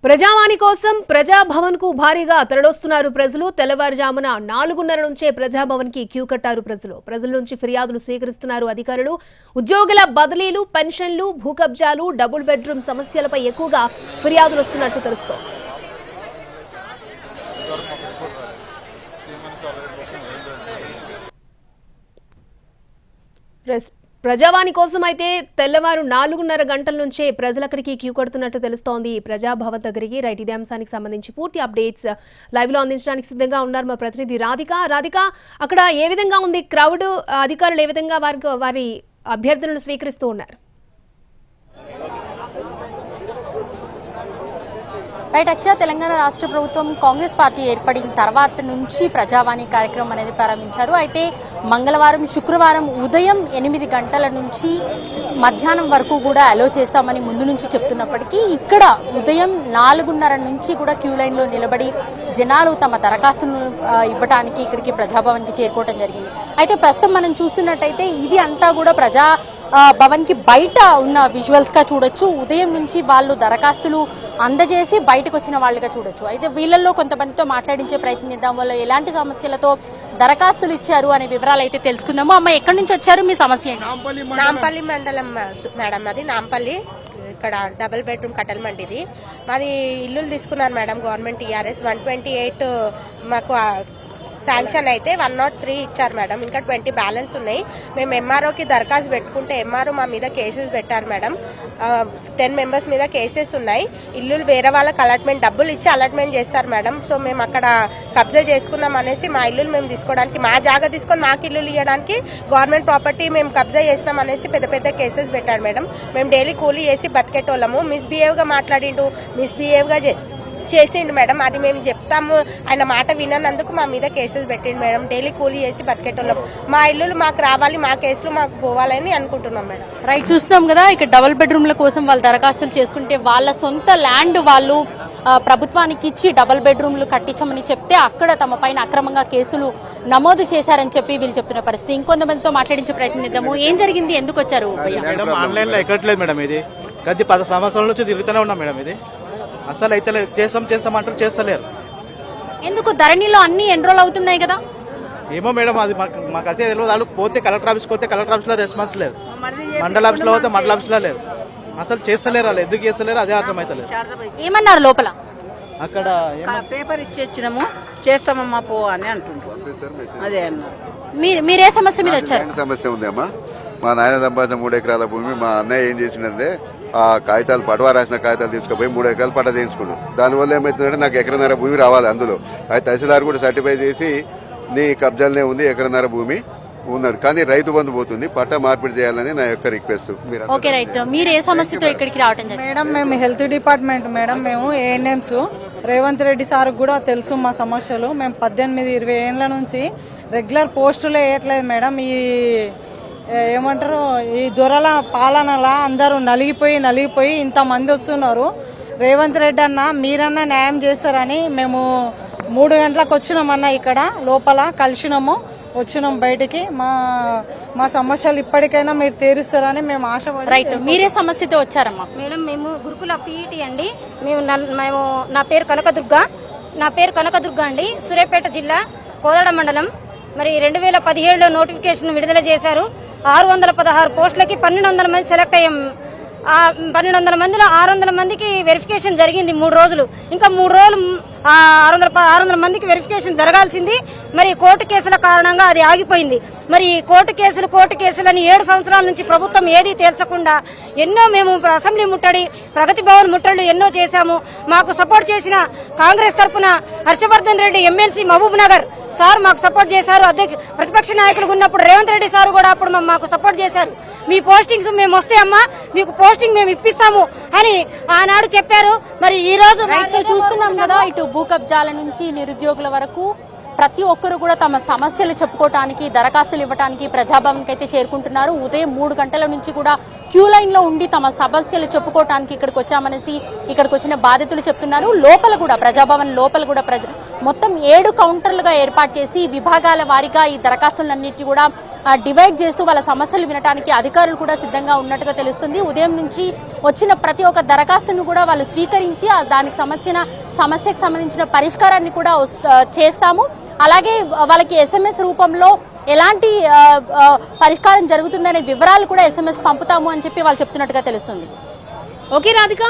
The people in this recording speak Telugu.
ప్రజావాణి కోసం ప్రజాభవన్ కు భారీగా తరలిస్తున్నారు ప్రజలు. తెల్లవారుజామున 4:30 నుంచే ప్రజాభవన్ కి క్యూ కట్టారు ప్రజల నుంచి ఫిర్యాదులు స్వీకరిస్తున్నారు అధికారులు. ఉద్యోగుల బదిలీలు, పెన్షన్లు, భూ కబ్జాలు, డబుల్ బెడ్రూమ్ సమస్యలపై ఎక్కువగా ఫిర్యాదులు వస్తున్నట్టు తెలుస్తోంది. ప్రజావాణి కోసం అయితే తెల్లవారు 4:30 గంటల నుంచే ప్రజలు అక్కడికి క్యూ కడుతున్నట్టు తెలుస్తోంది. ప్రజాభవన్ దగ్గరికి రైట్ ఇదే అంశానికి సంబంధించి పూర్తి అప్డేట్స్ లైవ్ లో అందించడానికి సిద్ధంగా ఉన్నారు మా ప్రతినిధి రాధిక. అక్కడ ఏ విధంగా ఉంది క్రౌడ్, అధికారులు ఏ విధంగా వారి అభ్యర్థులను స్వీకరిస్తూ ఉన్నారు? రైట్ అక్షయ, తెలంగాణ రాష్ట్ర ప్రభుత్వం కాంగ్రెస్ పార్టీ ఏర్పడిన తర్వాత నుంచి ప్రజావాణి కార్యక్రమం అనేది ప్రారంభించారు. అయితే మంగళవారం, శుక్రవారం ఉదయం 8 గంటల నుంచి మధ్యాహ్నం వరకు కూడా అలో చేస్తామని ముందు నుంచి చెప్తున్నప్పటికీ ఇక్కడ ఉదయం 4:30 నుంచి కూడా క్యూ లైన్ లో నిలబడి జనాలు తమ దరఖాస్తులను ఇవ్వడానికి ఇక్కడికి ప్రజాభవన్కి చేరుకోవడం జరిగింది. అయితే ప్రస్తుతం మనం చూస్తున్నట్టయితే ఇది అంతా కూడా భవన్ కి బయట ఉన్న విజువల్స్ గా చూడొచ్చు. ఉదయం నుంచి వాళ్ళు దరఖాస్తులు అందజేసి బయటకు వచ్చిన వాళ్ళుగా చూడొచ్చు. అయితే వీళ్ళల్లో కొంతమందితో మాట్లాడించే ప్రయత్నం చేద్దాం. వాళ్ళు ఎలాంటి సమస్యలతో దరఖాస్తులు ఇచ్చారు అనే వివరాలు అయితే తెలుసుకుందాము. అమ్మ, ఎక్కడి నుంచి వచ్చారు? మీ సమస్య నాంపల్లి మండలం మేడం, అది నాంపల్లి. ఇక్కడ డబుల్ బెడ్రూమ్ కట్టెలమండిది మాది. ఇల్లులు తీసుకున్నారు మేడం గవర్నమెంట్ టీఆర్ఎస్. 128 మాకు శాంక్షన్ అయితే 103 ఇచ్చారు మేడం. ఇంకా 20 బ్యాలెన్స్ ఉన్నాయి. మేము ఎంఆర్ఓకి దరఖాస్తు పెట్టుకుంటే ఎంఆర్ఓ మా మీద కేసెస్ పెట్టారు మేడం. 10 మెంబర్స్ మీద కేసెస్ ఉన్నాయి. ఇల్లులు వేరే వాళ్ళకి అలాట్మెంట్ డబ్బులు ఇచ్చి అలాట్మెంట్ చేస్తారు మేడం. సో మేము అక్కడ కబ్జా చేసుకున్నాం అనేసి మా ఇల్లులు మేము తీసుకోవడానికి, మా జాగా తీసుకొని మాకు ఇల్లులు ఇవ్వడానికి గవర్నమెంట్ ప్రాపర్టీ మేము కబ్జా చేసినాం అనేసి పెద్ద కేసెస్ పెట్టాడు మేడం. మేము డైలీ కూలీ చేసి బతికేటోళ్ళము. మిస్బిహేవ్ గా మాట్లాడిండు, మిస్బిహేవ్ గా చేసిండు మేడం. అది మేము చెప్తాము, ఆయన మాట వినందుకు మా మీద కేసెస్ పెట్టిండు మేడం. డైలీ కూలీ చేసి బతికేటోళ్ళం. మా ఇల్లులు మాకు రావాలి, మా కేసులు మాకు పోవాలని అనుకుంటున్నాం మేడం. రైట్, చూస్తున్నాం కదా ఇక్కడ డబుల్ బెడ్రూమ్ల కోసం వాళ్ళు దరఖాస్తులు చేసుకుంటే వాళ్ళ సొంత ల్యాండ్ వాళ్ళు ప్రభుత్వానికి ఇచ్చి డబుల్ బెడ్రూమ్లు కట్టించమని చెప్తే అక్కడ తమ పైన అక్రమంగా కేసులు నమోదు చేశారని చెప్పి వీళ్ళు చెప్తున్న పరిస్థితి. ఇంకొంతమందితో మాట్లాడించే ప్రయత్నం చేద్దాము. ఏం జరిగింది, ఎందుకు వచ్చారు? ఆన్లైన్ లో ఎక్కట్లేదు మేడం. ఇది గది 10 సంవత్సరాల నుంచి తిరుగుతూనే ఉన్నాం మేడం. ఇది అసలు అయితే చేస్తాం అంటారు, చేస్తలేరు. ఎందుకు? ధరణిలో అన్ని ఎన్రోల్ అవుతున్నాయి కదా. ఏమో మేడం, అది మాకు అయితే తెలియదు. వాళ్ళు పోతే కలెక్టర్ ఆఫీస్కి పోతే కలెక్టర్ ఆఫీస్ లో రెస్పాన్స్ లేదు, మండల ఆఫీస్ లో పోతే మండల ఆఫీస్ లో లేదు. అసలు చేస్తలేరు, వాళ్ళు ఎందుకు చేస్తలేరు అదే అర్థమైతలేదు. ఏమన్నారు లోపల? అక్కడ పేపర్ ఇచ్చినాము, చేస్తామమ్మా పో అని అంటుంటారు. అదే అన్నారు. మీరే సమస్య మీద వచ్చారు? సమస్య ఉంది అమ్మా. మా నాయన సంపాదించిన 3 ఎకరాల భూమి మా అన్నయ్య ఏం చేసిండే ఆ కాగితాలు, పడవ రాసిన కాగితాలు తీసుకుపోయి 3 ఎకరాలు పట్ట చేయించుకున్నాడు. దానివల్ల ఏమవుతుందంటే నాకు 1.5 ఎకరం భూమి రావాలి. అందులో అది తహసీల్దార్ కూడా సర్టిఫై చేసి నీ కబ్జాలనే ఉంది, 1.5 ఎకరం భూమి ఉన్నాడు. కానీ రైతు బంధు పోతుంది, పట్ట మార్పిడి చేయాలని నా యొక్క రిక్వెస్ట్. Okay right. మీరు ఏ సమస్యతో ఇక్కడికి రావడం జరిగింది? మేడం, మేము హెల్త్ డిపార్ట్మెంట్ మేడం. మేము ఏఎన్ఎంస్ రేవంత్ రెడ్డి సార్ కూడా తెలుసు మా సమస్యలు. మేము 18-20 ఏళ్ల నుంచి రెగ్యులర్ పోస్టులు వేయట్లేదు మేడం. ఈ ఏమంటారు, ఈ దొరల పాలనలా అందరూ నలిగిపోయి ఇంతమంది వస్తున్నారు. రేవంత్ రెడ్డి అన్న మీరన్నా న్యాయం చేస్తారని మేము 3 గంటలకు వచ్చినామన్నా, ఇక్కడ లోపల కలిసినాము, వచ్చినాం బయటికి. మా సమస్యలు ఇప్పటికైనా మీరు తీరుస్తారని మేము ఆశపడి. రైట్, మీరే సమస్యతో వచ్చారమ్మా? మేడం, మేము గురుకుల పీఈటీ అండి. నా పేరు కనకదుర్గ అండి. సూర్యాపేట జిల్లా కోదాడ మండలం. మరి 2017లో నోటిఫికేషన్ విడుదల చేశారు. 616 పోస్టులకి 1200 మంది సెలెక్ట్ అయ్యాం. 1200 మందిలో 600 మందికి వెరిఫికేషన్ జరిగింది 3 రోజులు. ఇంకా 3 రోజులు 600 మందికి వెరిఫికేషన్ జరగాల్సింది. మరి కోర్టు కేసుల కారణంగా అది ఆగిపోయింది. మరి కోర్టు కేసులని 7 సంవత్సరాల నుంచి ప్రభుత్వం ఏదీ తేల్చకుండా ఎన్నో మేము అసెంబ్లీ ముట్టడి, ప్రగతి భవన్ ముట్టడిలు ఎన్నో చేశాము. మాకు సపోర్ట్ చేసిన కాంగ్రెస్ తరఫున హర్షవర్ధన్ రెడ్డి ఎమ్మెల్సీ మహబూబ్ నగర్ సార్ మాకు సపోర్ట్ చేశారు. ప్రతిపక్ష నాయకులు ఉన్నప్పుడు రేవంత్ రెడ్డి సార్ కూడా అప్పుడు మాకు సపోర్ట్ చేశారు. మీ పోస్టింగ్స్ మేము వస్తే అమ్మా మీకు పోస్టింగ్ మేము ఇప్పిస్తాము అని ఆనాడు చెప్పారు. మరి ఈ రోజు చూస్తున్నాం కదా, ఇటు భూ కబ్జాల నుంచి నిరుద్యోగుల వరకు ప్రతి ఒక్కరు కూడా తమ సమస్యలు చెప్పుకోవడానికి, దరఖాస్తులు ఇవ్వడానికి ప్రజాభవన్ కి అయితే చేరుకుంటున్నారు. ఉదయం 3 గంటల నుంచి కూడా క్యూ లైన్ లో ఉండి తమ సమస్యలు చెప్పుకోవడానికి ఇక్కడికి వచ్చామనేసి ఇక్కడికి వచ్చిన బాధితులు చెప్తున్నారు. లోపల కూడా ప్రజాభవన్ లోపల కూడా మొత్తం 7 కౌంటర్లుగా ఏర్పాటు చేసి విభాగాల వారీగా ఈ దరఖాస్తులన్నింటినీ కూడా డివైడ్ చేస్తూ వాళ్ళ సమస్యలు వినడానికి అధికారులు కూడా సిద్ధంగా ఉన్నట్టుగా తెలుస్తుంది. ఉదయం నుంచి వచ్చిన ప్రతి ఒక్క దరఖాస్తును కూడా వాళ్ళు స్వీకరించి దానికి సమస్యకు సంబంధించిన పరిష్కారాన్ని కూడా చేస్తాము. అలాగే వాళ్ళకి SMS రూపంలో ఎలాంటి పరిష్కారం జరుగుతుందనే వివరాలు కూడా SMS పంపుతాము అని చెప్పి వాళ్ళు చెప్తున్నట్టుగా తెలుస్తుంది. ఓకే రాధిక.